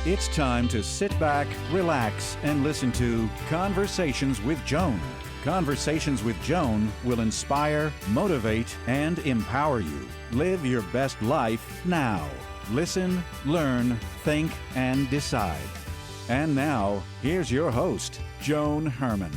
It's time to sit back, relax, and listen to Conversations with Joan. Conversations with Joan will inspire, motivate, and empower you. Live your best life now. Listen, learn, think, and decide. And now, here's your host, Joan Herman.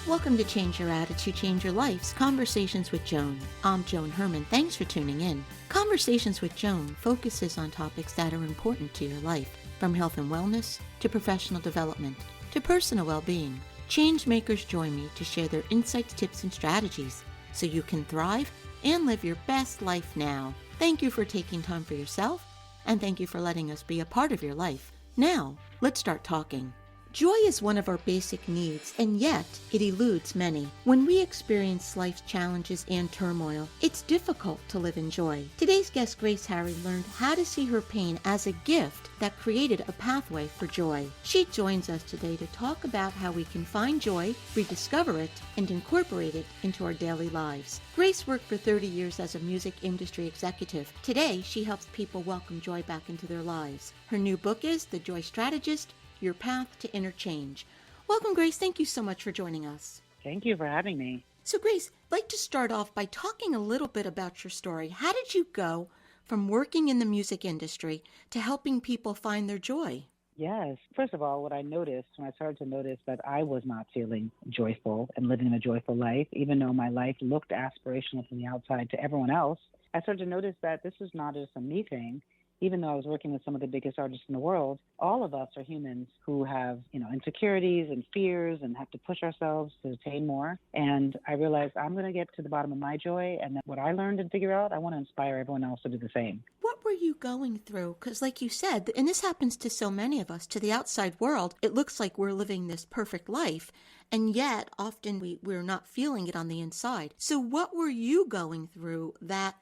Welcome to Change Your Attitude, Change Your Life's Conversations with Joan. I'm Joan Herman. Thanks for tuning in. Conversations with Joan focuses on topics that are important to your life, from health and wellness to professional development to personal well-being. Change makers join me to share their insights, tips, and strategies so you can thrive and live your best life now. Thank you for taking time for yourself, and thank you for letting us be a part of your life. Now, let's start talking. Joy is one of our basic needs, and yet it eludes many. When we experience life's challenges and turmoil, it's difficult to live in joy. Today's guest, Grace Harry, learned how to see her pain as a gift that created a pathway for joy. She joins us today to talk about how we can find joy, rediscover it, and incorporate it into our daily lives. Grace worked for 30 years as a music industry executive. Today, she helps people welcome joy back into their lives. Her new book is The Joy Strategist, Your Path to Inner Change. Welcome, Grace. Thank you so much for joining us. Thank you for having me. So, Grace, I'd like to start off by talking a little bit about your story. How did you go from working in the music industry to helping people find their joy? Yes. First of all, what I noticed when I started to notice that I was not feeling joyful and living a joyful life, even though my life looked aspirational from the outside to everyone else, I started to notice that this was not just a me thing. Even though I was working with some of the biggest artists in the world, all of us are humans who have, insecurities and fears and have to push ourselves to attain more. And I realized I'm going to get to the bottom of my joy. And then what I learned and figure out, I want to inspire everyone else to do the same. What were you going through? Because like you said, and this happens to so many of us, to the outside world, it looks like we're living this perfect life. And yet often we're not feeling it on the inside. So what were you going through that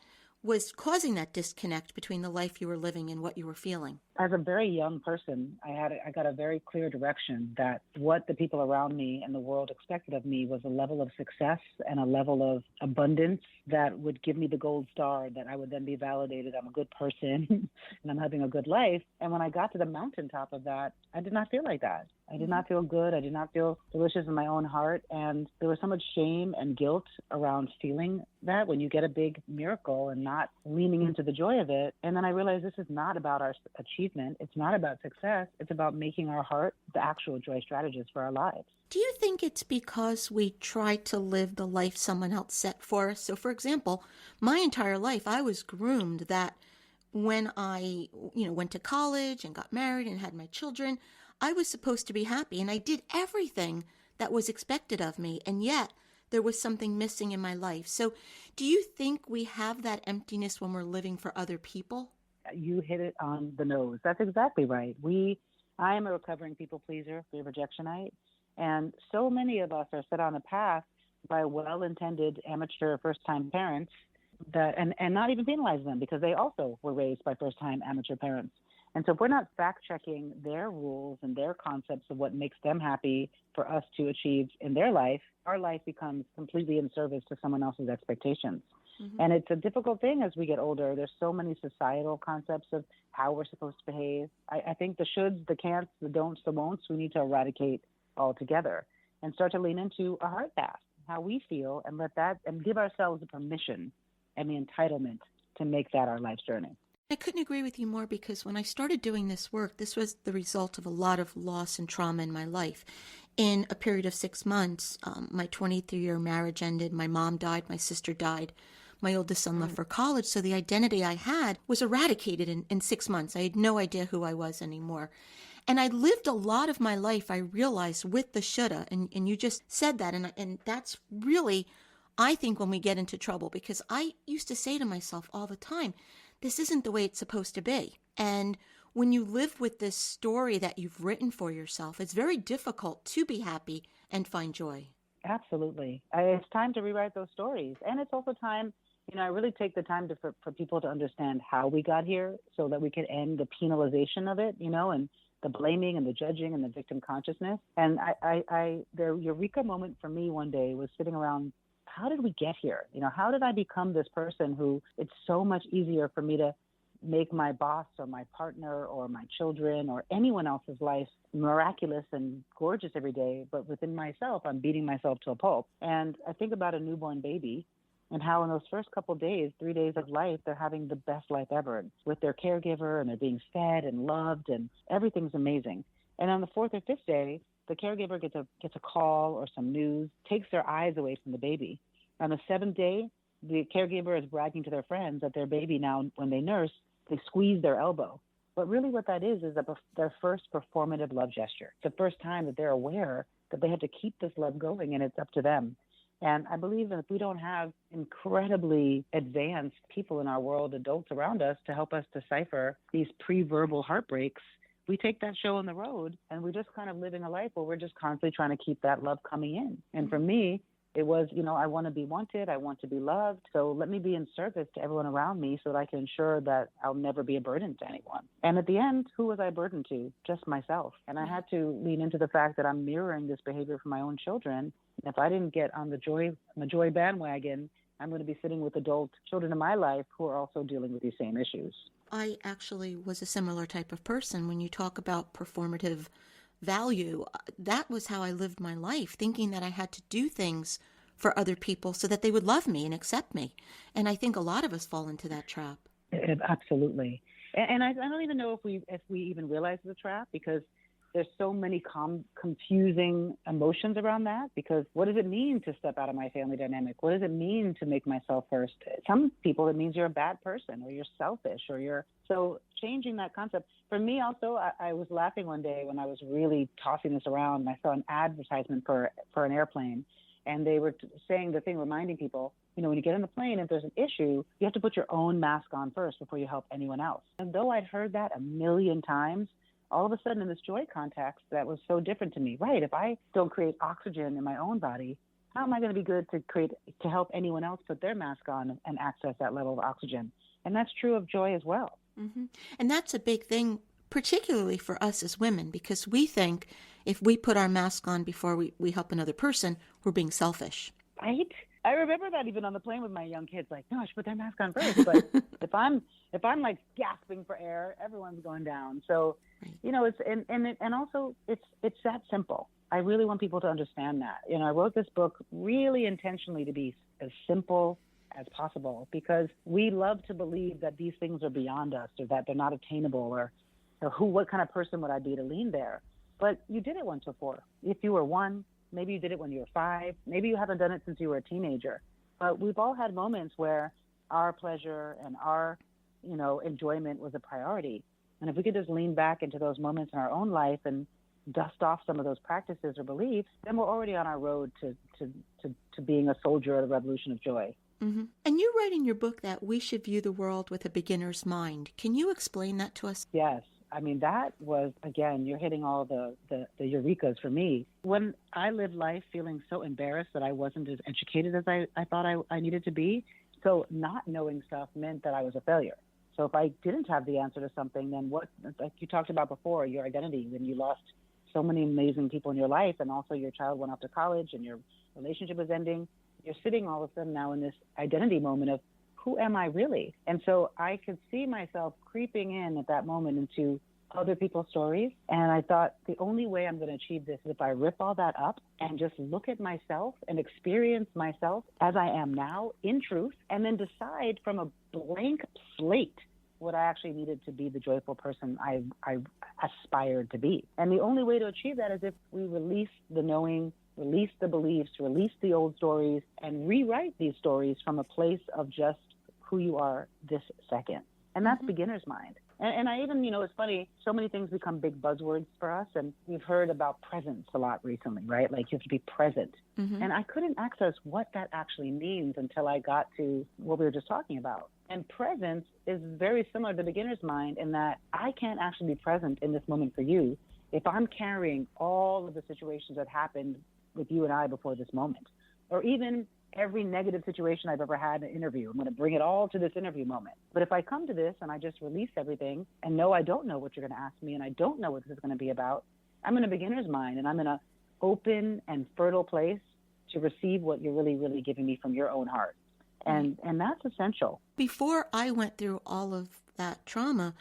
was causing that disconnect between the life you were living and what you were feeling? As a very young person, I got a very clear direction that what the people around me and the world expected of me was a level of success and a level of abundance that would give me the gold star, that I would then be validated. I'm a good person and I'm having a good life. And when I got to the mountaintop of that, I did not feel like that. I did not feel good. I did not feel delicious in my own heart. And there was so much shame and guilt around feeling that when you get a big miracle and not leaning into the joy of it. And then I realized this is not about our achievement. It's not about success. It's about making our heart the actual joy strategist for our lives. Do you think it's because we try to live the life someone else set for us? So, for example, my entire life, I was groomed that when I, went to college and got married and had my children, I was supposed to be happy, and I did everything that was expected of me, and yet there was something missing in my life. So do you think we have that emptiness when we're living for other people? You hit it on the nose. That's exactly right. I am a recovering people pleaser, fear rejectionite, and so many of us are set on a path by well-intended amateur first-time parents that and not even penalize them because they also were raised by first-time amateur parents. And so if we're not fact-checking their rules and their concepts of what makes them happy for us to achieve in their life, our life becomes completely in service to someone else's expectations. Mm-hmm. And it's a difficult thing as we get older. There's so many societal concepts of how we're supposed to behave. I think the shoulds, the can'ts, the don'ts, the won'ts, we need to eradicate altogether and start to lean into a heart path, how we feel, and let that, and give ourselves the permission and the entitlement to make that our life's journey. I couldn't agree with you more because when I started doing this work, this was the result of a lot of loss and trauma in my life. In a period of 6 months, my 23-year marriage ended, my mom died, my sister died, my oldest son left for college, so the identity I had was eradicated in 6 months. I had no idea who I was anymore. And I lived a lot of my life, I realized, with the shoulda, and you just said that, and that's really, I think, when we get into trouble, because I used to say to myself all the time, this isn't the way it's supposed to be. And when you live with this story that you've written for yourself, it's very difficult to be happy and find joy. Absolutely. It's time to rewrite those stories. And it's also time, I really take the time for people to understand how we got here so that we can end the penalization of it, and the blaming and the judging and the victim consciousness. And the eureka moment for me one day was sitting around, how did we get here? How did I become this person who it's so much easier for me to make my boss or my partner or my children or anyone else's life miraculous and gorgeous every day, but within myself, I'm beating myself to a pulp. And I think about a newborn baby and how in those first couple of days, 3 days of life, they're having the best life ever with their caregiver, and they're being fed and loved, and everything's amazing. And on the fourth or fifth day, the caregiver gets a call or some news, takes their eyes away from the baby. On the seventh day, the caregiver is bragging to their friends that their baby now, when they nurse, they squeeze their elbow. But really what that is their first performative love gesture. It's the first time that they're aware that they have to keep this love going, and it's up to them. And I believe that if we don't have incredibly advanced people in our world, adults around us, to help us decipher these pre-verbal heartbreaks, we take that show on the road and we're just kind of living a life where we're just constantly trying to keep that love coming in. And for me, it was, I want to be wanted. I want to be loved. So let me be in service to everyone around me so that I can ensure that I'll never be a burden to anyone. And at the end, who was I a burden to? Just myself. And I had to lean into the fact that I'm mirroring this behavior from my own children. And if I didn't get on the joy bandwagon, I'm going to be sitting with adult children in my life who are also dealing with these same issues. I actually was a similar type of person. When you talk about performative value, that was how I lived my life, thinking that I had to do things for other people so that they would love me and accept me. And I think a lot of us fall into that trap. Absolutely. And I don't even know if we even realize the trap, because there's so many confusing emotions around that. Because what does it mean to step out of my family dynamic? What does it mean to make myself first? Some people, it means you're a bad person, or you're selfish, so changing that concept. For me also, I was laughing one day when I was really tossing this around, and I saw an advertisement for an airplane, and they were saying the thing, reminding people, when you get on the plane, if there's an issue, you have to put your own mask on first before you help anyone else. And though I'd heard that a million times, all of a sudden in this joy context, that was so different to me. Right, if I don't create oxygen in my own body, how am I going to be good to help anyone else put their mask on and access that level of oxygen? And that's true of joy as well. Mm-hmm. And that's a big thing, particularly for us as women, because we think if we put our mask on before we help another person, we're being selfish. Right? I remember that even on the plane with my young kids, like, no, I should put their mask on first. But if I'm like gasping for air, everyone's going down. So, right. And also it's that simple. I really want people to understand that. I wrote this book really intentionally to be as simple as possible, because we love to believe that these things are beyond us, or that they're not attainable, or what kind of person would I be to lean there? But you did it once before. If you were 1, maybe you did it when you were 5, maybe you haven't done it since you were a teenager. But we've all had moments where our pleasure and our, enjoyment was a priority. And if we could just lean back into those moments in our own life and dust off some of those practices or beliefs, then we're already on our road to being a soldier of the revolution of joy. Mm-hmm. And you write in your book that we should view the world with a beginner's mind. Can you explain that to us? Yes. I mean, that was, again, you're hitting all the eurekas for me. When I lived life feeling so embarrassed that I wasn't as educated as I thought I needed to be, so not knowing stuff meant that I was a failure. So if I didn't have the answer to something, then what, like you talked about before, your identity, when you lost so many amazing people in your life, and also your child went off to college and your relationship was ending, you're sitting all of a sudden now in this identity moment of, who am I really? And so I could see myself creeping in at that moment into other people's stories. And I thought the only way I'm going to achieve this is if I rip all that up and just look at myself and experience myself as I am now in truth, and then decide from a blank slate what I actually needed to be the joyful person I aspired to be. And the only way to achieve that is if we release the knowing, release the beliefs, release the old stories, and rewrite these stories from a place of just who you are this second. And that's beginner's mind. And I even, it's funny, so many things become big buzzwords for us. And we've heard about presence a lot recently, right? Like you have to be present. Mm-hmm. And I couldn't access what that actually means until I got to what we were just talking about. And presence is very similar to beginner's mind in that I can't actually be present in this moment for you if I'm carrying all of the situations that happened with you and I before this moment, or even every negative situation I've ever had in an interview. I'm going to bring it all to this interview moment. But if I come to this and I just release everything and know I don't know what you're going to ask me and I don't know what this is going to be about, I'm in a beginner's mind and I'm in an open and fertile place to receive what you're really, really giving me from your own heart. And that's essential. Before I went through all of that trauma,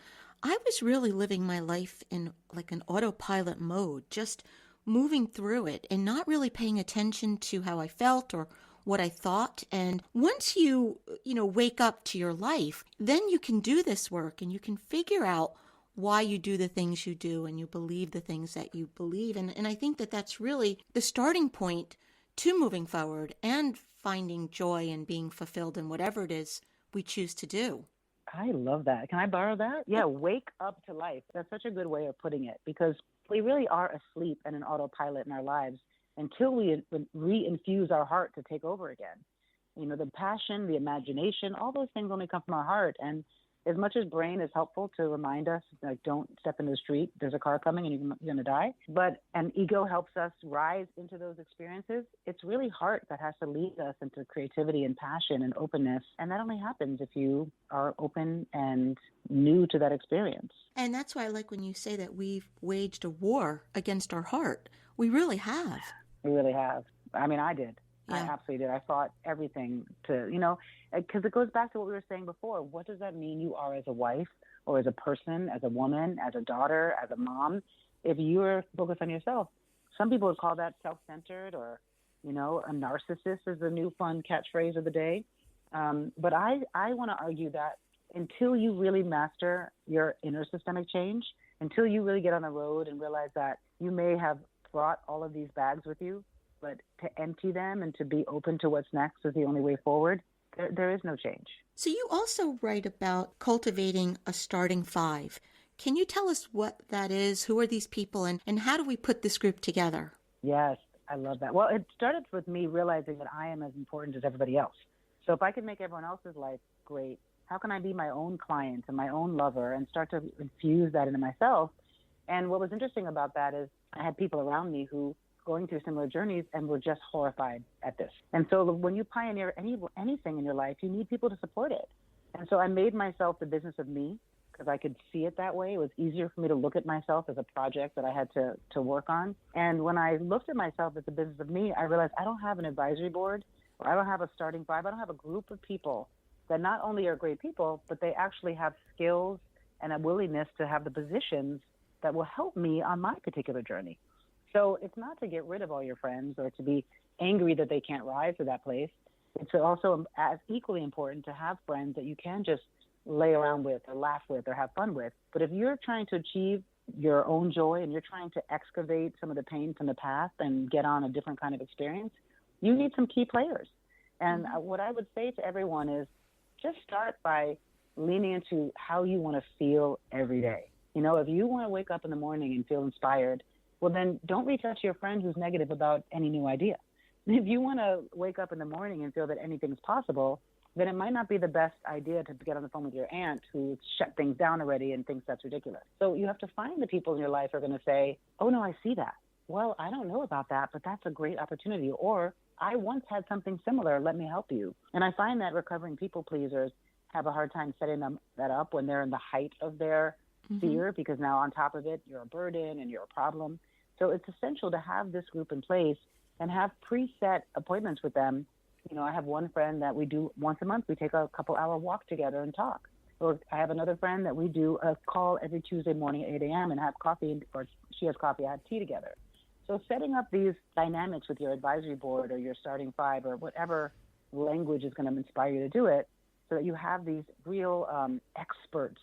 I was really living my life in like an autopilot mode, just moving through it and not really paying attention to how I felt or what I thought. And once you wake up to your life, then you can do this work and you can figure out why you do the things you do and you believe the things that you believe. And I think that that's really the starting point to moving forward and finding joy and being fulfilled in whatever it is we choose to do. I love that. Can I borrow that? Yeah, wake up to life. That's such a good way of putting it, because we really are asleep and an autopilot in our lives until we re-infuse our heart to take over again. The passion, the imagination, all those things only come from our heart. And as much as brain is helpful to remind us, like, don't step into the street, there's a car coming and you're going to die. And ego helps us rise into those experiences. It's really heart that has to lead us into creativity and passion and openness. And that only happens if you are open and new to that experience. And that's why I like when you say that we've waged a war against our heart. We really have. We really have. I mean, I did. Yeah. I absolutely did. I fought everything because it goes back to what we were saying before. What does that mean you are as a wife or as a person, as a woman, as a daughter, as a mom, if you are focused on yourself? Some people would call that self-centered or, a narcissist is the new fun catchphrase of the day. But I want to argue that until you really master your inner systemic change, until you really get on the road and realize that you may have brought all of these bags with you, but to empty them and to be open to what's next is the only way forward, there is no change. So you also write about cultivating a starting five. Can you tell us what that is? Who are these people and how do we put this group together? Yes, I love that. Well, it started with me realizing that I am as important as everybody else. So if I can make everyone else's life great, how can I be my own client and my own lover and start to infuse that into myself? And what was interesting about that is I had people around me who going through similar journeys and were just horrified at this. And so when you pioneer anything in your life, you need people to support it. And so I made myself the business of me because I could see it that way. It was easier for me to look at myself as a project that I had to work on. And when I looked at myself as the business of me, I realized I don't have an advisory board or I don't have a starting five. I don't have a group of people that not only are great people, but they actually have skills and a willingness to have the positions that will help me on my particular journey. So it's not to get rid of all your friends or to be angry that they can't rise to that place. It's also as equally important to have friends that you can just lay around with or laugh with or have fun with. But if you're trying to achieve your own joy and you're trying to excavate some of the pain from the past and get on a different kind of experience, you need some key players. And what I would say to everyone is just start by leaning into how you want to feel every day. If you want to wake up in the morning and feel inspired, well, then don't reach out to your friend who's negative about any new idea. If you want to wake up in the morning and feel that anything's possible, then it might not be the best idea to get on the phone with your aunt who shut things down already and thinks that's ridiculous. So you have to find the people in your life who are going to say, oh, no, I see that. Well, I don't know about that, but that's a great opportunity. Or I once had something similar. Let me help you. And I find that recovering people pleasers have a hard time setting that up when they're in the height of their fear, because now on top of it, you're a burden and you're a problem. So it's essential to have this group in place and have preset appointments with them. I have one friend that we do once a month. We take a couple-hour walk together and talk. Or I have another friend that we do a call every Tuesday morning at 8 a.m. and have coffee, or she has coffee, I have tea together. So setting up these dynamics with your advisory board or your starting five or whatever language is going to inspire you to do it, so that you have these real experts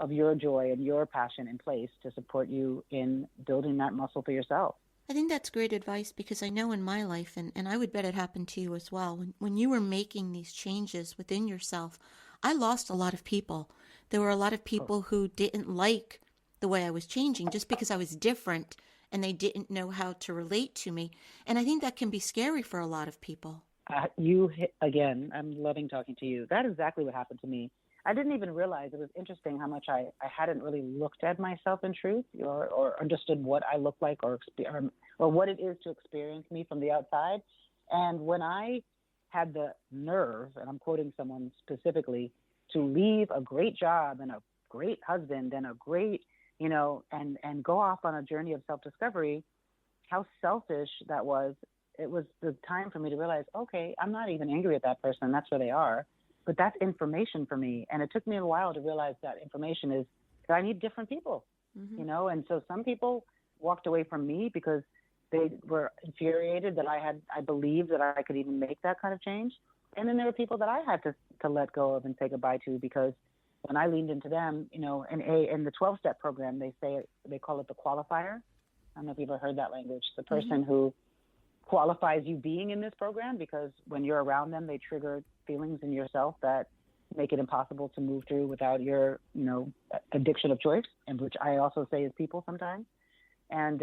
of your joy and your passion in place to support you in building that muscle for yourself. I think that's great advice, because I know in my life, and I would bet it happened to you as well, when you were making these changes within yourself, I lost a lot of people. There were a lot of people who didn't like the way I was changing just because I was different and they didn't know how to relate to me. And I think that can be scary for a lot of people. You hit, again, I'm loving talking to you. That's exactly what happened to me. I didn't even realize. It was interesting how much I hadn't really looked at myself in truth or understood what I look like or what it is to experience me from the outside. And when I had the nerve, and I'm quoting someone specifically, to leave a great job and a great husband and a great, and go off on a journey of self-discovery, how selfish that was. It was the time for me to realize, okay, I'm not even angry at that person. That's where they are. but that's information for me. And it took me a while to realize that information is that I need different people, and so some people walked away from me because they were infuriated that I believed that I could even make that kind of change. And then there were people that I had to let go of and say goodbye to, because when I leaned into them, in the 12-step program, they call it the qualifier. I don't know if you've ever heard that language. The person who qualifies you being in this program, because when you're around them, they trigger feelings in yourself that make it impossible to move through without your, addiction of choice, and which I also say is people sometimes. And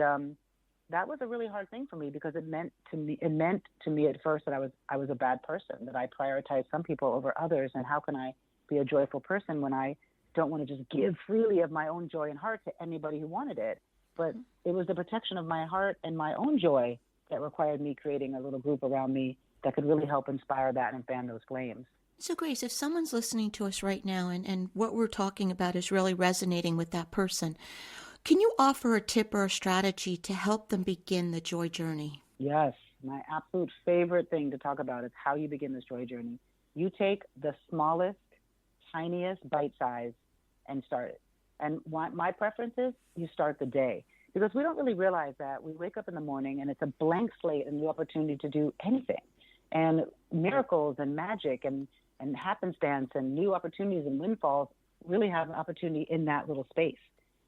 that was a really hard thing for me, because it meant to me at first that I was a bad person, that I prioritized some people over others. And how can I be a joyful person when I don't want to just give freely of my own joy and heart to anybody who wanted it? But it was the protection of my heart and my own joy that required me creating a little group around me that could really help inspire that and fan those flames. So, Grace, if someone's listening to us right now and what we're talking about is really resonating with that person, can you offer a tip or a strategy to help them begin the joy journey? Yes. My absolute favorite thing to talk about is how you begin this joy journey. You take the smallest, tiniest bite size and start it. And my preference is you start the day, because we don't really realize that we wake up in the morning and it's a blank slate and the opportunity to do anything. And miracles and magic and happenstance and new opportunities and windfalls really have an opportunity in that little space.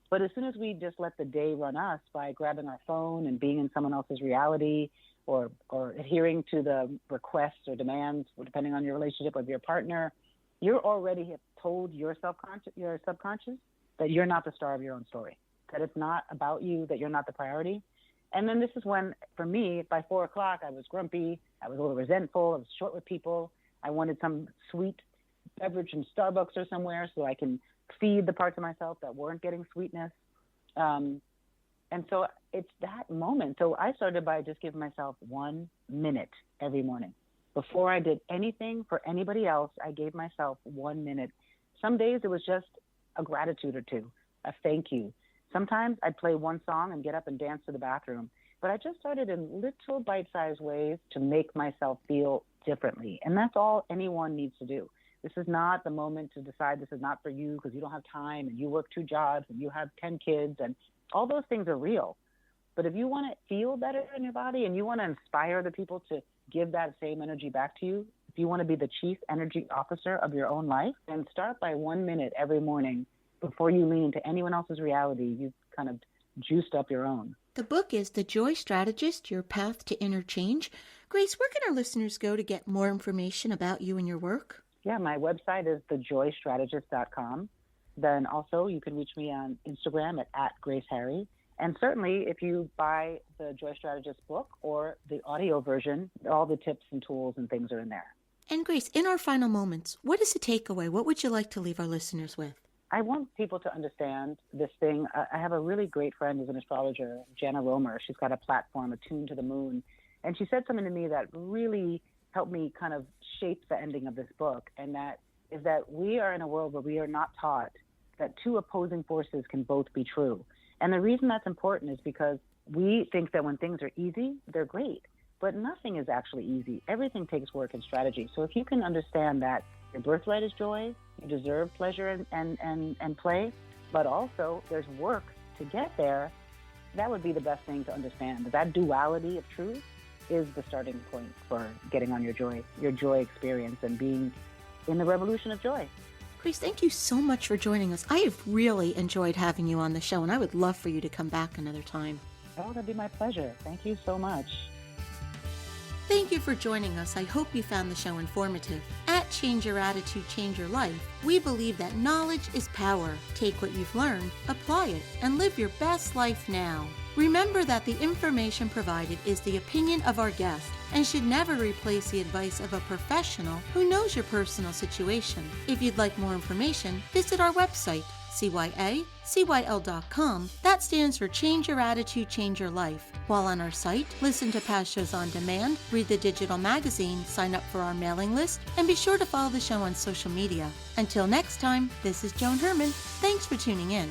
But as soon as we just let the day run us by grabbing our phone and being in someone else's reality, or adhering to the requests or demands, depending on your relationship with your partner, you're already told your subconscious that you're not the star of your own story, that it's not about you, that you're not the priority. And then this is when, for me, by 4 o'clock, I was grumpy, I was a little resentful, I was short with people, I wanted some sweet beverage from Starbucks or somewhere so I can feed the parts of myself that weren't getting sweetness. And so it's that moment. So I started by just giving myself 1 minute every morning. Before I did anything for anybody else, I gave myself 1 minute. Some days it was just a gratitude or two, a thank you. Sometimes I'd play one song and get up and dance to the bathroom. But I just started in little bite-sized ways to make myself feel differently. And that's all anyone needs to do. This is not the moment to decide this is not for you because you don't have time and you work 2 jobs and you have 10 kids, and all those things are real. But if you want to feel better in your body and you want to inspire the people to give that same energy back to you, if you want to be the chief energy officer of your own life, then start by 1 minute every morning before you lean into anyone else's reality. You've kind of juiced up your own. The book is The Joy Strategist, Your Path to Inner Change. Grace, where can our listeners go to get more information about you and your work? Yeah, my website is thejoystrategist.com. Then also you can reach me on Instagram at @GraceHarry. And certainly if you buy the Joy Strategist book or the audio version, all the tips and tools and things are in there. And Grace, in our final moments, what is the takeaway? What would you like to leave our listeners with? I want people to understand this thing. I have a really great friend who's an astrologer, Jana Romer. She's got a platform, Attuned to the Moon. And she said something to me that really helped me kind of shape the ending of this book. And that is that we are in a world where we are not taught that 2 opposing forces can both be true. And the reason that's important is because we think that when things are easy, they're great. But nothing is actually easy. Everything takes work and strategy. So if you can understand that your birthright is joy, you deserve pleasure and play, but also there's work to get there, that would be the best thing to understand. That duality of truth is the starting point for getting on your joy experience and being in the revolution of joy. Grace, thank you so much for joining us. I have really enjoyed having you on the show, and I would love for you to come back another time. Oh, that'd be my pleasure. Thank you so much. Thank you for joining us. I hope you found the show informative. At Change Your Attitude, Change Your Life, we believe that knowledge is power. Take what you've learned, apply it, and live your best life now. Remember that the information provided is the opinion of our guest and should never replace the advice of a professional who knows your personal situation. If you'd like more information, visit our website, cyacyl.com. That stands for Change Your Attitude, Change Your Life. While on our site, listen to past shows on demand, read the digital magazine, sign up for our mailing list, and be sure to follow the show on social media. Until next time, this is Joan Herman. Thanks for tuning in.